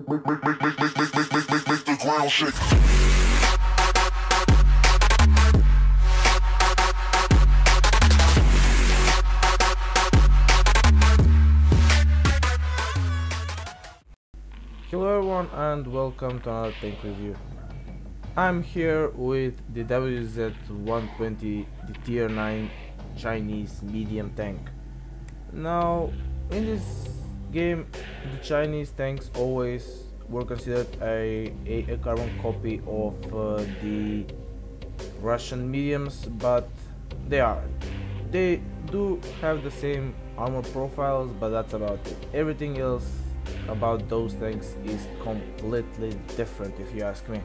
Make the ground shake. Hello everyone and welcome to another tank review. I'm here with the WZ-120, the tier 9 Chinese medium tank. Now in this game the Chinese tanks always were considered a carbon copy of the Russian mediums, but they aren't. They do have the same armor profiles, but that's about it. Everything else about those tanks is completely different, if you ask me.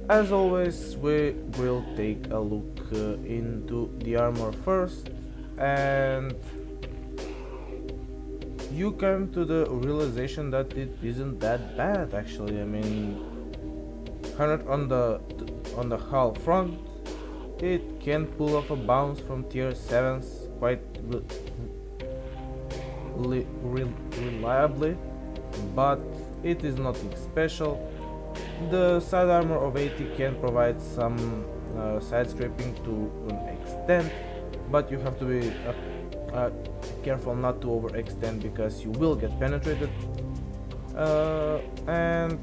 As always, we will take a look into the armor first, and you come to the realization that it isn't that bad actually. I mean, 100 on the hull front, it can pull off a bounce from tier 7s quite reliably, but it is nothing special. The side armor of 80 can provide some side scraping to an extent, but you have to be careful not to overextend because you will get penetrated. And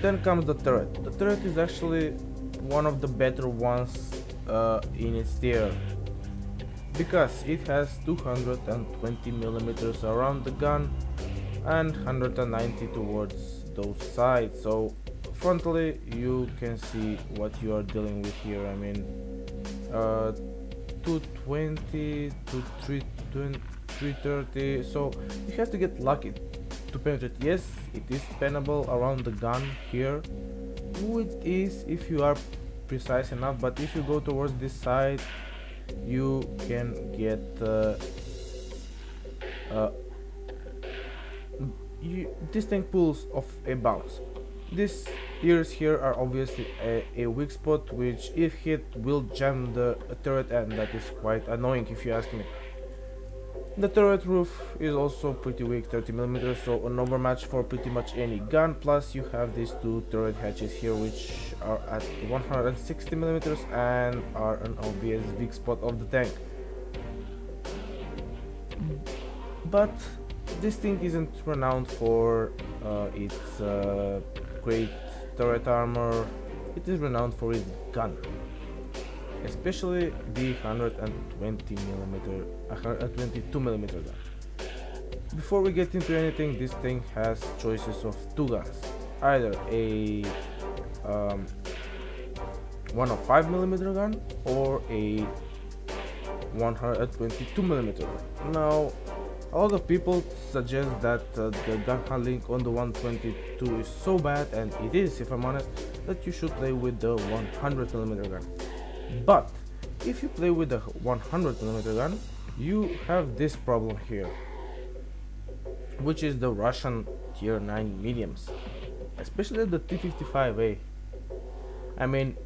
then comes the turret. The turret is actually one of the better ones in its tier, because it has 220 millimeters around the gun and 190 towards those sides, so frontally you can see what you are dealing with here. I mean, 220 to 330, so you have to get lucky to penetrate. Yes, it is penable around the gun here, it is if you are precise enough, but if you go towards this side you can get this tank pulls off a bounce. These ears here are obviously a weak spot, which if hit will jam the turret, and that is quite annoying if you ask me. The turret roof is also pretty weak, 30 millimeters, so an overmatch for pretty much any gun. Plus you have these two turret hatches here, which are at 160 millimeters and are an obvious weak spot of the tank. But this thing isn't renowned for its great turret armor. It is renowned for its gun, especially the 122 millimeter gun. Before we get into anything, this thing has choices of two guns, either a 105 millimeter gun or a 122 millimeter gun. Now, a lot of people suggest that the gun handling on the 122 is so bad, and it is, if I'm honest, that you should play with the 100 millimeter gun. But if you play with the 100 millimeter gun, you have this problem here, which is the Russian tier 9 mediums, especially the T55A. I mean,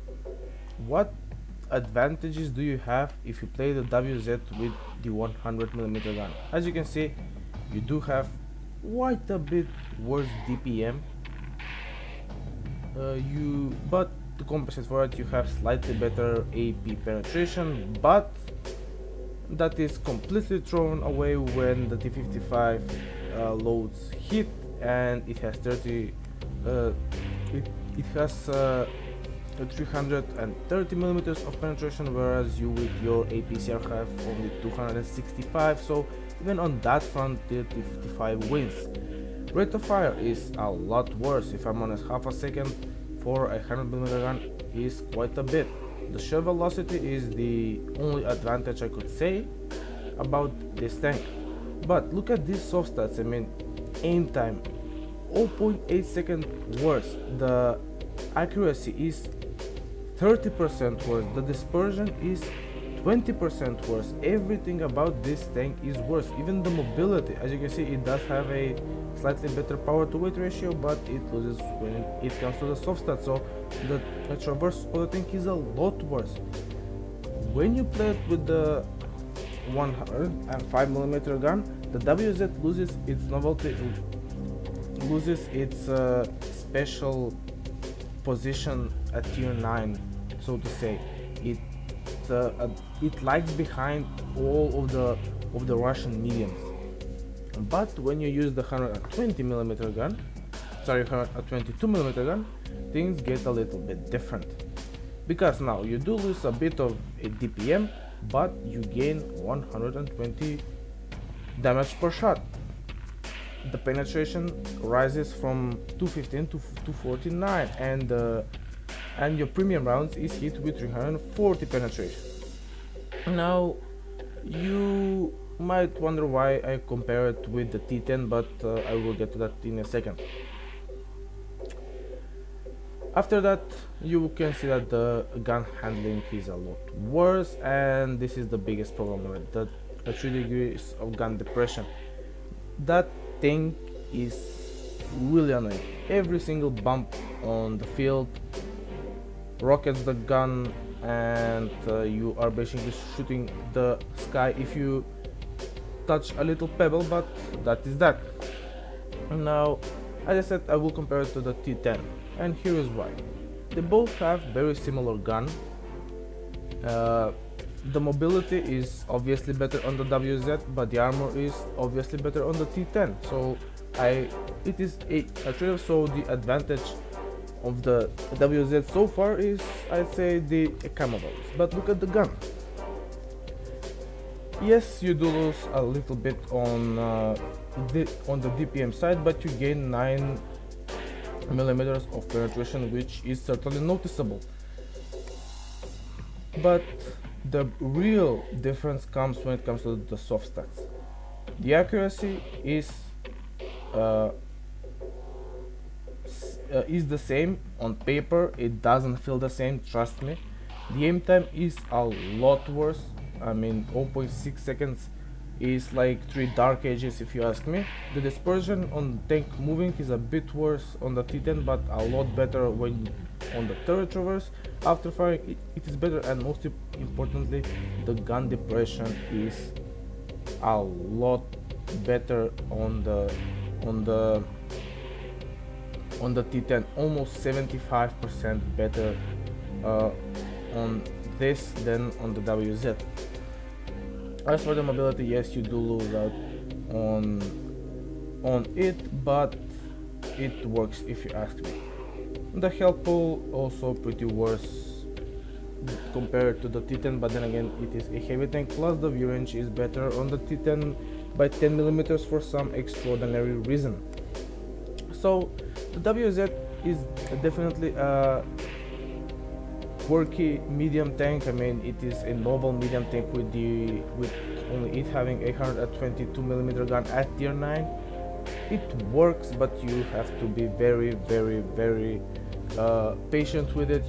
what advantages do you have if you play the WZ with the 100 millimeter gun? As you can see, you do have quite a bit worse DPM. But to compensate for it, you have slightly better AP penetration, but that is completely thrown away when the T55 loads hit, and it has 330 millimeters of penetration, whereas you with your APCR have only 265, so even on that front the T55 wins. Rate of fire is a lot worse, if I'm honest. Half a second for a 100mm gun is quite a bit. The shell velocity is the only advantage I could say about this tank. But look at these soft stats. I mean, aim time 0.8 seconds worse, the accuracy is 30% worse, the dispersion is 20% worse. Everything about this tank is worse. Even the mobility, as you can see, it does have a slightly better power to weight ratio, but it loses when it comes to the soft stats, so the traverse of the tank is a lot worse. When you play it with the 105mm gun, The WZ loses its novelty, loses its special position at tier 9, so to say. It lags behind all of the Russian mediums. But when you use the 120mm gun, sorry, 122mm gun, things get a little bit different. Because now you do lose a bit of a DPM, but you gain 120 damage per shot. The penetration rises from 215 to 249, and your premium rounds is hit with 340 penetration. Now you might wonder why I compare it with the T10, but I will get to that in a second. After that, you can see that the gun handling is a lot worse, and this is the biggest problem with the 3 degrees of gun depression. That thing is really annoying. Every single bump on the field rockets the gun, and you are basically shooting the sky if you touch a little pebble, but that is that. Now, as I said, I will compare it to the T10, and here is why. They both have very similar gun. The mobility is obviously better on the WZ, but the armor is obviously better on the T10. So it is a trade-off. So the advantage of the WZ so far is, I'd say, the camouflage. But look at the gun. Yes, you do lose a little bit on the DPM side, but you gain 9mm of penetration, which is certainly noticeable. But the real difference comes when it comes to the soft stats. The accuracy is the same on paper. It doesn't feel the same, trust me. The aim time is a lot worse. I mean, 0.6 seconds is like 3 dark ages if you ask me. The dispersion on tank moving is a bit worse on the T10, but a lot better when on the turret traverse. After firing, it is better, and most importantly, the gun depression is a lot better on the T10, almost 75% better on this than on the WZ. As for the mobility, yes, you do lose out on it, but it works if you ask me. The health pool also pretty worse compared to the T10, but then again, it is a heavy tank, plus the view range is better on the T10 by 10mm for some extraordinary reason. So the WZ is definitely a quirky medium tank. I mean, it is a novel medium tank with only it having a 122mm gun at tier 9. It works, but you have to be very patient with it,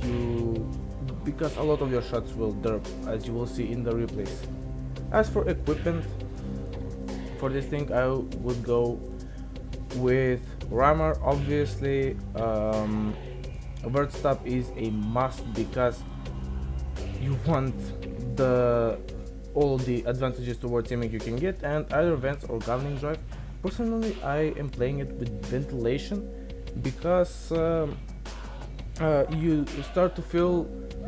because a lot of your shots will derp, as you will see in the replays. As for equipment for this thing, I would go with rammer. Obviously, vert stop is a must, because you want all the advantages towards aiming you can get, and either vents or galvaning drive. Personally, I am playing it with ventilation, because you start to feel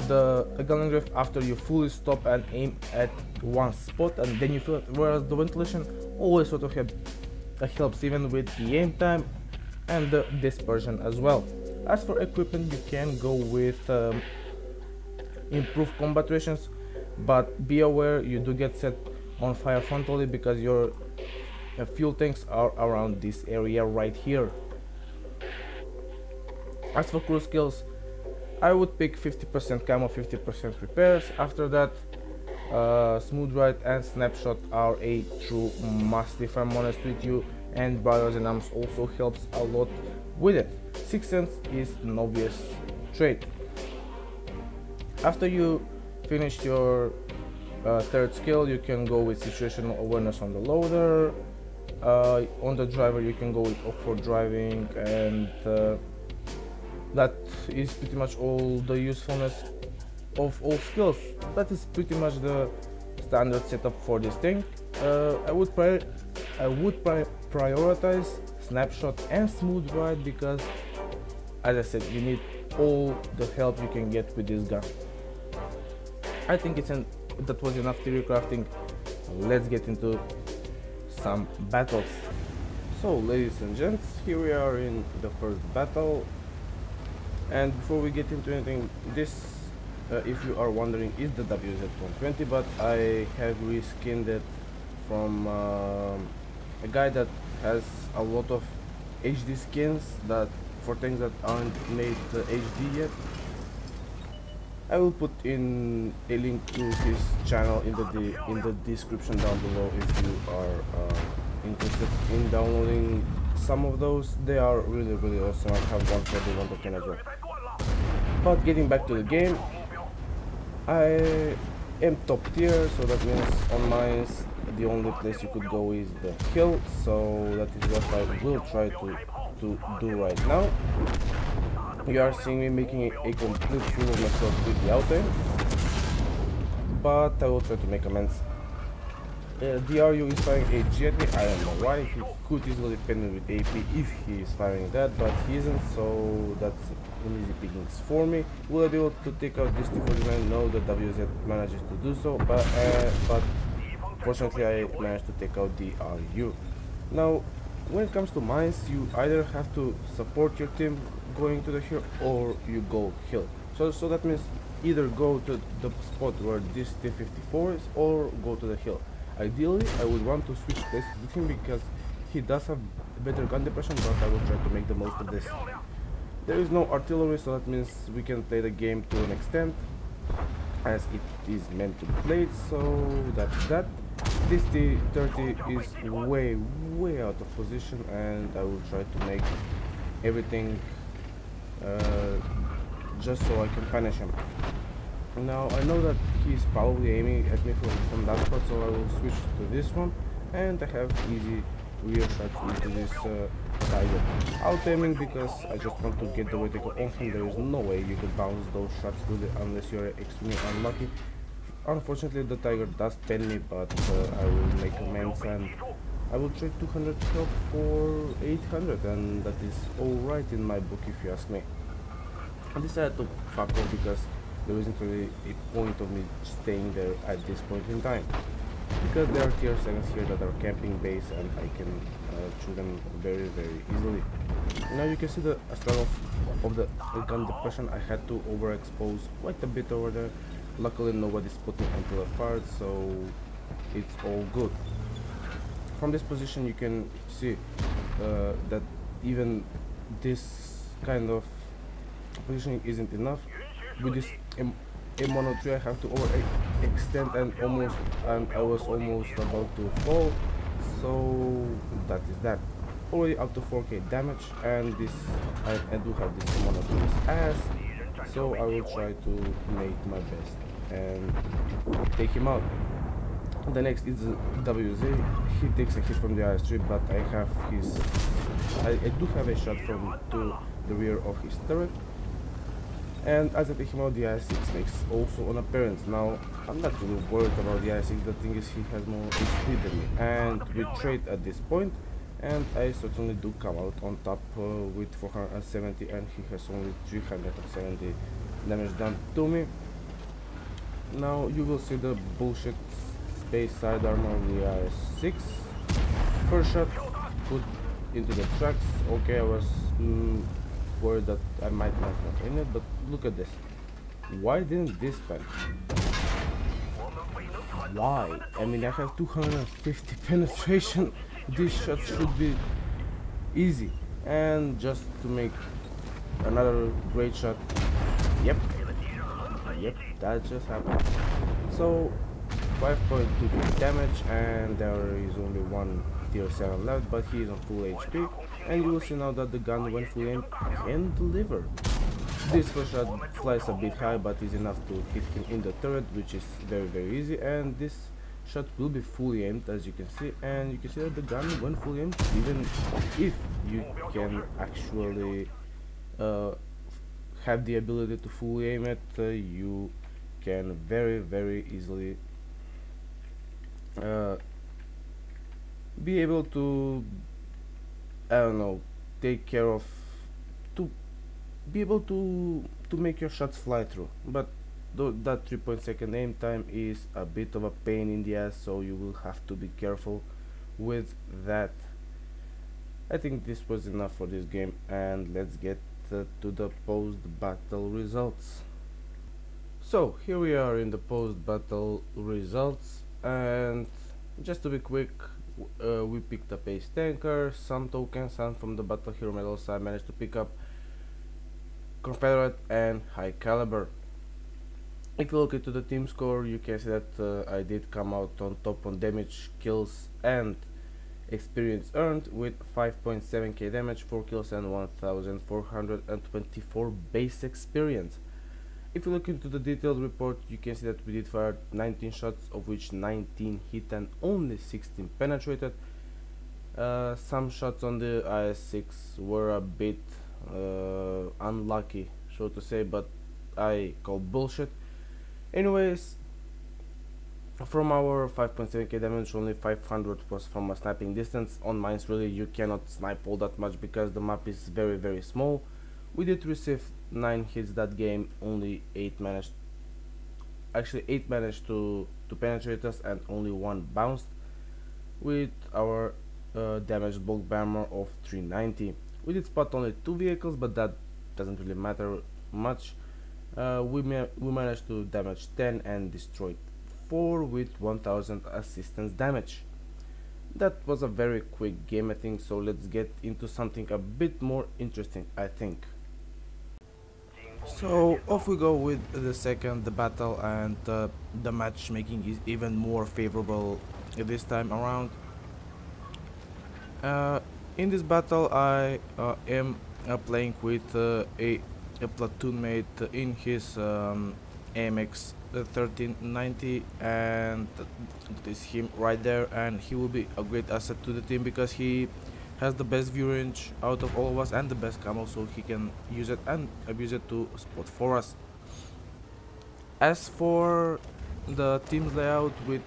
the galvaning drive after you fully stop and aim at one spot, and then you feel it, whereas the ventilation always sort of helps, even with the aim time and the dispersion as well. As for equipment, you can go with improved combat rations, but be aware you do get set on fire frontally, because your fuel tanks are around this area right here. As for crew skills, I would pick 50% camo, 50% repairs. After that, smooth ride and snapshot are a true must, if I'm honest with you, and brothers in arms also helps a lot with it. Sixth sense is an obvious trait. After you finish your third skill, you can go with situational awareness on the loader. On the driver, you can go with off-road driving, and that is pretty much all the usefulness of all skills. That is pretty much the standard setup for this thing. I would I would prioritize snapshot and smooth ride because, as I said, you need all the help you can get with this gun. I think that was enough theory crafting. Let's get into some battles. So, ladies and gents, here we are in the first battle. And before we get into anything, this, if you are wondering, is the WZ-120, but I have reskinned it from a guy that has a lot of HD skins that for things that aren't made HD yet. I will put in a link to his channel in the description down below if you are interested in downloading some of those. They are really awesome. I have one for the 1 to 10 as well. But getting back to the game, I am top tier, so that means on mines the only place you could go is the hill, so that is what I will try to do right now. You are seeing me making a complete fool of myself with the auto, but I will try to make amends. DRU is firing a G at me. I don't know why. He could easily pen me with AP if he is firing that, but he isn't, so that's an easy pickings for me. Will I be able to take out this T-49? No, the WZ manages to do so, but fortunately I managed to take out the RU. Now, when it comes to mines, you either have to support your team going to the hill or you go hill. So that means either go to the spot where this T-54 is or go to the hill. Ideally, I would want to switch places with him because he does have better gun depression, but I will try to make the most of this. There is no artillery, so that means we can play the game to an extent as it is meant to be played, so that's that. This T-30 is way out of position, and I will try to make everything just so I can punish him. Now I know that he's probably aiming at me from that spot, so I will switch to this one, and I have easy rear shots into this tiger. Out aiming because I just want to get the vertical on him. There is no way you can bounce those shots really unless you're extremely unlucky. Unfortunately, the tiger does pen me, but I will make amends and I will trade 200 health for 800, and that is alright in my book if you ask me. I decided to fuck off because there isn't really a point of me staying there at this point in time, because there are tier 7s here that are camping base and I can shoot them very easily. Now you can see the start of the gun depression. I had to overexpose quite a bit over there. Luckily nobody spotted me until I fired, so it's all good. From this position you can see that even this kind of positioning isn't enough. With this M103 I have to overextend and I was almost about to fall, so that is that. Already up to 4k damage, and this I do have this M103's ass, so I will try to make my best and take him out. The next is the WZ. He takes a hit from the IS-3, but I have his I do have a shot to the rear of his turret. And as I take him out, the IS-6 makes also an appearance. Now, I'm not really worried about the IS-6, the thing is he has more HP than me. And we trade at this point, and I certainly do come out on top with 470, and he has only 370 damage done to me. Now, you will see the bullshit space side armor of the IS-6. First shot, put into the tracks. Okay, I was worried that I might not have in it, but look at this. Why didn't this pen? Why? I mean, I have 250 penetration. This shot should be easy. And just to make another great shot. Yep, that just happened. So 5.2 damage, and there is only one tier 7 left, but he is on full HP, and you will see now that the gun, when fully aimed, can deliver. This first shot flies a bit high, but is enough to hit him in the turret, which is very easy, and this shot will be fully aimed, as you can see, and you can see that the gun, when fully aimed, even if you can actually have the ability to fully aim it, you can very easily be able to, I don't know, take care of, to be able to make your shots fly through. But that 3.2 aim time is a bit of a pain in the ass, so you will have to be careful with that. I think this was enough for this game, and let's get to the post-battle results. So here we are in the post-battle results, and just to be quick, we picked up a tanker, some tokens, and from the battle hero medals I managed to pick up Confederate and High Caliber. If you look into the team score, you can see that I did come out on top on damage, kills and experience earned with 5.7k damage, 4 kills and 1424 base experience. If you look into the detailed report, you can see that we did fire 19 shots, of which 19 hit and only 16 penetrated. Some shots on the IS-6 were a bit unlucky, so to say, but I call bullshit. Anyways, from our 5.7k damage, only 500 was from a sniping distance. On mines, really, you cannot snipe all that much because the map is very small. We did receive 9 hits that game, only 8 managed to penetrate us, and only 1 bounced, with our damaged bulk bomber of 390. We did spot only 2 vehicles, but that doesn't really matter much. We managed to damage 10 and destroyed 4 with 1000 assistance damage. That was a very quick game, I think, so let's get into something a bit more interesting, I think. So off we go with the second battle, and the matchmaking is even more favorable this time around. In this battle I am playing with a platoon mate in his AMX 1390, and that is him right there, and he will be a great asset to the team because he has the best view range out of all of us and the best camo, so he can use it and abuse it to spot for us. As for the team's layout, with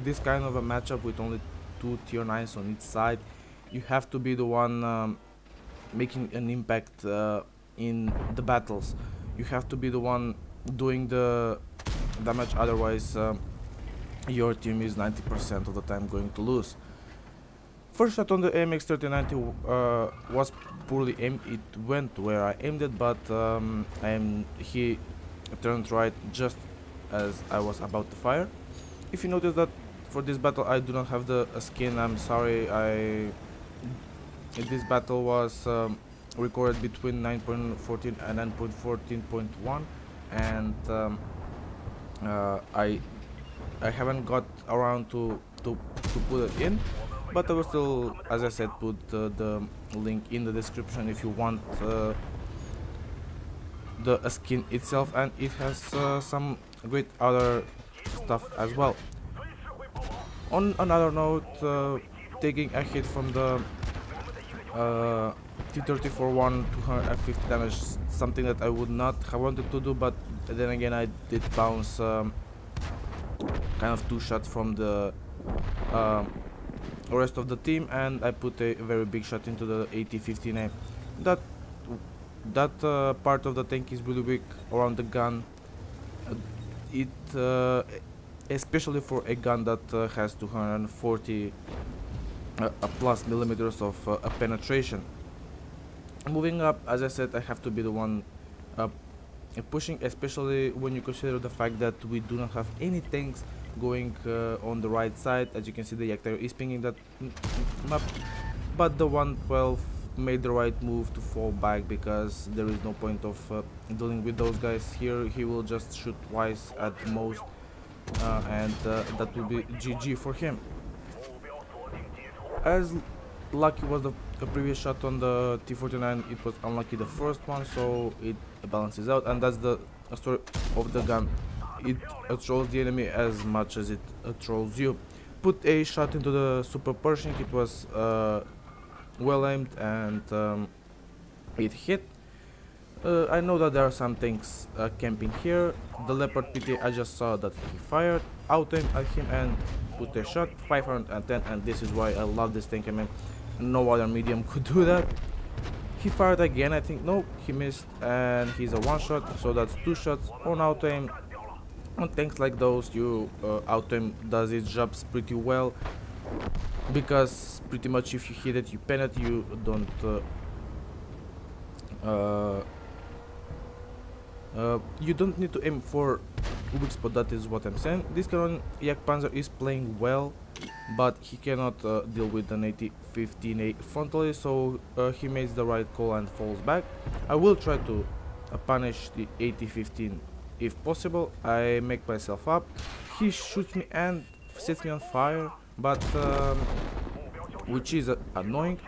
this kind of a matchup with only 2 tier 9s on each side, you have to be the one making an impact in the battles. You have to be the one doing the damage, otherwise your team is 90% of the time going to lose. First shot on the AMX 1390 was poorly aimed. It went where I aimed it, but he turned right just as I was about to fire. If you notice that for this battle I do not have the skin, I'm sorry. This battle was recorded between 9.14 and 9.14.1, and I haven't got around to put it in, but I will still, as I said, put the link in the description if you want the skin itself, and it has some great other stuff as well. On another note, taking a hit from the T-34-1 250 damage, something that I would not have wanted to do, but then again I did bounce kind of 2 shots from the rest of the team, and I put a very big shot into the AT-15A. That part of the tank is really weak around the gun. Especially for a gun that has 240 plus millimeters of penetration. Moving up, as I said, I have to be the one pushing, especially when you consider the fact that we do not have any tanks going on the right side. As you can see, the Yak is pinging that map, but the 112 made the right move to fall back because there is no point of dealing with those guys here. He will just shoot twice at most, and that will be GG for him. As lucky was the previous shot on the T-49, it was unlucky the first one, so it balances out, and that's the story of the gun. It trolls the enemy as much as it trolls you. Put a shot into the Super Pershing. It was well aimed, and it hit. I know that there are some things camping here. The Leopard PT, I just saw that he fired, out aimed at him, and put a shot, 510, and this is why I love this tank. I mean, no other medium could do that. He fired again, I think. No, he missed, and he's a one shot, so that's 2 shots on auto aim. On tanks like those, you auto aim does its jobs pretty well, because pretty much if you hit it, you pen it, you don't you don't need to aim for weak spot. That is what I'm saying. This Canon Jagdpanzer is playing well, but he cannot deal with an 80-15A frontally, so he makes the right call and falls back. I will try to punish the 80-15 if possible. I make myself up. He shoots me and sets me on fire, but which is annoying.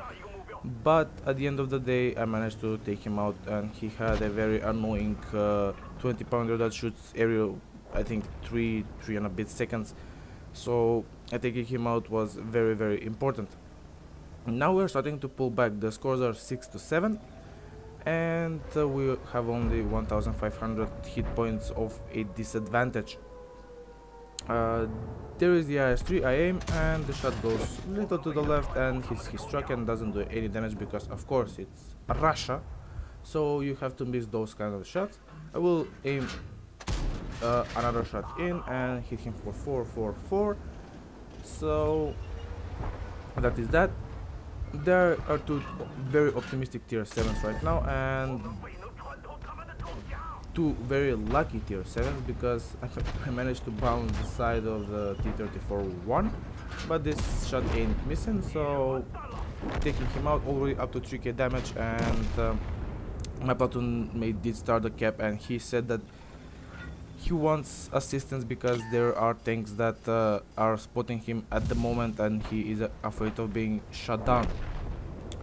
But at the end of the day, I managed to take him out, and he had a very annoying 20-pounder that shoots aerial, I think 3 and a bit seconds. So I taking him out was very, very important. Now we're starting to pull back. The scores are 6-7, and we have only 1,500 hit points of a disadvantage. There is the IS-3, I aim, and the shot goes a little to the left, and he struck and doesn't do any damage because, of course, it's Russia, so you have to miss those kind of shots. I will aim another shot in and hit him for 444. So that is that. There are 2 very optimistic tier 7s right now, and 2 very lucky tier 7s, because I managed to bounce the side of the T-34-1, but this shot ain't missing, so taking him out already up to 3k damage. And my platoon mate did start the cap, and he said that he wants assistance because there are tanks that are spotting him at the moment, and he is afraid of being shot down.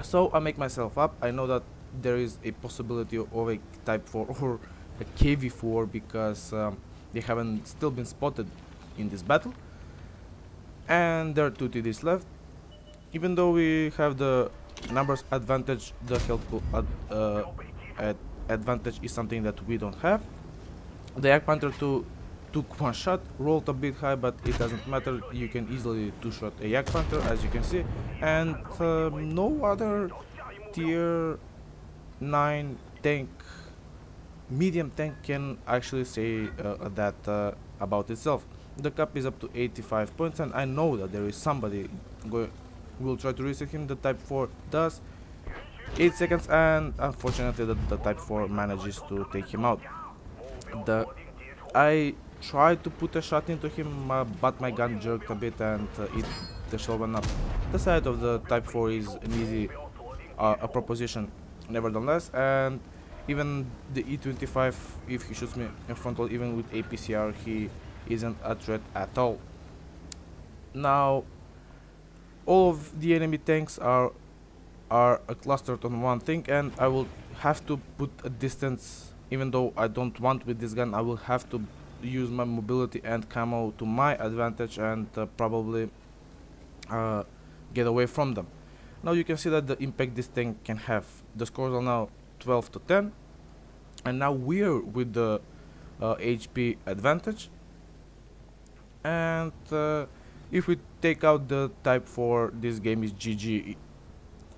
So I make myself up. I know that there is a possibility of a Type 4 or a KV4, because they haven't still been spotted in this battle, and there are 2 TDs left. Even though we have the numbers advantage, the health advantage is something that we don't have. The Jagdpanther 2 took 1 shot, rolled a bit high, but it doesn't matter. You can easily 2-shot a Jagdpanther, as you can see, and no other tier 9 tank, medium tank, can actually say that about itself. The cap is up to 85 points, and I know that there is somebody will try to reset him. The Type 4 does 8 seconds, and unfortunately the Type 4 manages to take him out. I tried to put a shot into him, but my gun jerked a bit, and the shell went up. The side of the Type 4 is an easy a proposition nevertheless, and even the E25, if he shoots me in frontal, even with APCR, he isn't a threat at all. Now all of the enemy tanks are clustered on one thing, and I will have to put a distance. Even though I don't want with this gun, I will have to use my mobility and camo to my advantage, and probably get away from them. Now you can see that the impact this tank can have. The scores are now 12-10, and now we're with the HP advantage. And if we take out the Type 4, this game is GG.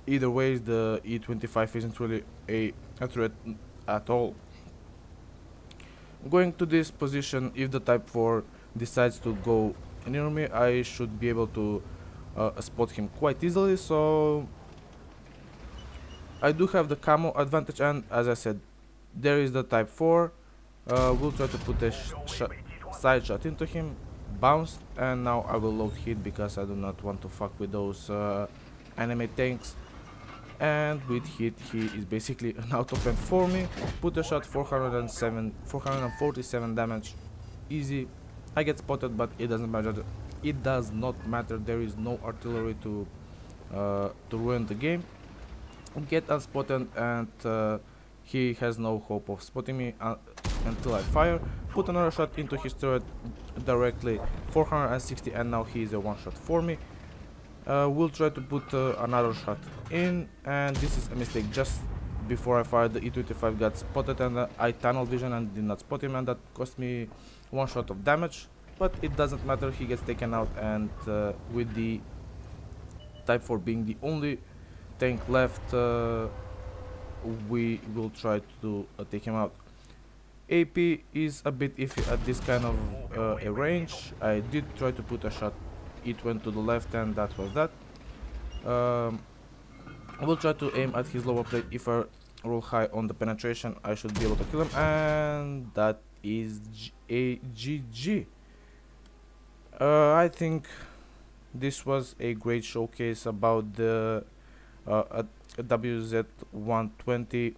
Either way, the E25 isn't really a threat at all. Going to this position, if the Type 4 decides to go near me, I should be able to spot him quite easily. So I do have the camo advantage, and as I said, there is the Type 4. We'll try to put a side shot into him, bounce, and now I will load hit because I do not want to fuck with those enemy tanks. And with hit, he is basically an auto pen for me. Put a shot, 447 damage, easy. I get spotted, but it doesn't matter. It does not matter. There is no artillery to ruin the game. Get unspotted, and he has no hope of spotting me until I fire. Put another shot into his turret directly, 460, and now he is a one shot for me. We'll try to put another shot in, and this is a mistake. Just before I fired, the E25 got spotted, and I tunnel vision and did not spot him, and that cost me one shot of damage. but it doesn't matter, he gets taken out, and with the Type 4 being the only tank left, we will try to take him out. AP is a bit iffy at this kind of a range. I did try to put a shot, it went to the left, and that was that. I will try to aim at his lower plate. If I roll high on the penetration, I should be able to kill him, and that is a GG. I think this was a great showcase about the WZ-120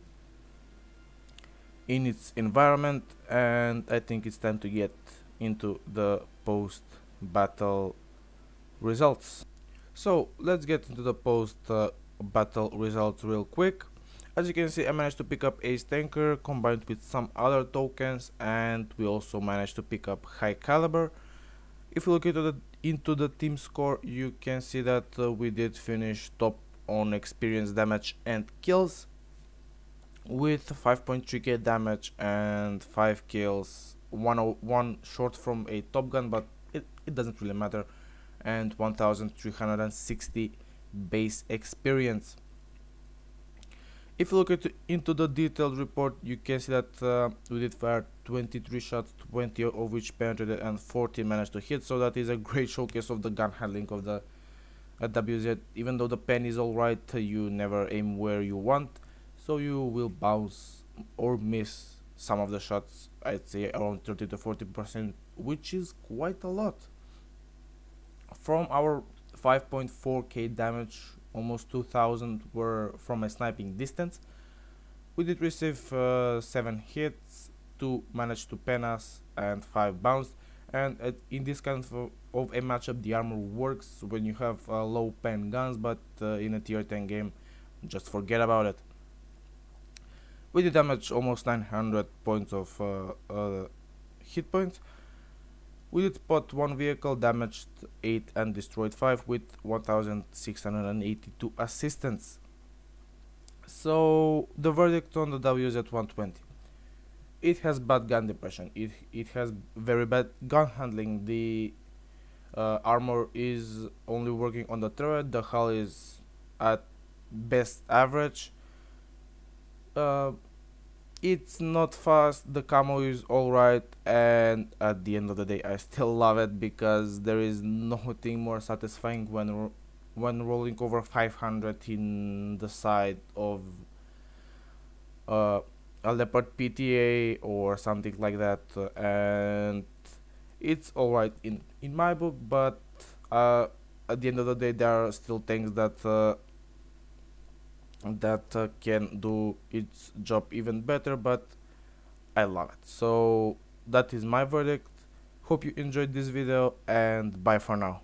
in its environment, and I think it's time to get into the post-battle results. So let's get into the post-battle results real quick. As you can see, I managed to pick up Ace Tanker combined with some other tokens, and we also managed to pick up High Caliber. If you look into the team score, you can see that we did finish top on experience, damage and kills with 5.3k damage and 5 kills, 101 short from a top gun, but it doesn't really matter, and 1360 base experience. If you look into the detailed report, you can see that we did fire 23 shots, 20 of which penetrated and 14 managed to hit, so that is a great showcase of the gun handling of the WZ. Even though the pen is alright, you never aim where you want, so you will bounce or miss some of the shots. I'd say around 30 to 40%, which is quite a lot. From our 5.4k damage, almost 2000 were from a sniping distance. We did receive 7 hits, 2 managed to pen us, and 5 bounced. And in this kind of a matchup, the armor works when you have low pen guns, but in a tier 10 game, just forget about it. We did damage almost 900 points of hit points. We did spot 1 vehicle, damaged 8 and destroyed 5 with 1682 assistance. So the verdict on the WZ-120: it has bad gun depression, it has very bad gun handling, the armor is only working on the turret, the hull is at best average, it's not fast, the camo is alright, and at the end of the day I still love it because there is nothing more satisfying when rolling over 500 in the side of a Leopard PTA or something like that, and it's alright in my book, but at the end of the day there are still things that can do its job even better, but I love it. So that is my verdict. Hope you enjoyed this video, and bye for now.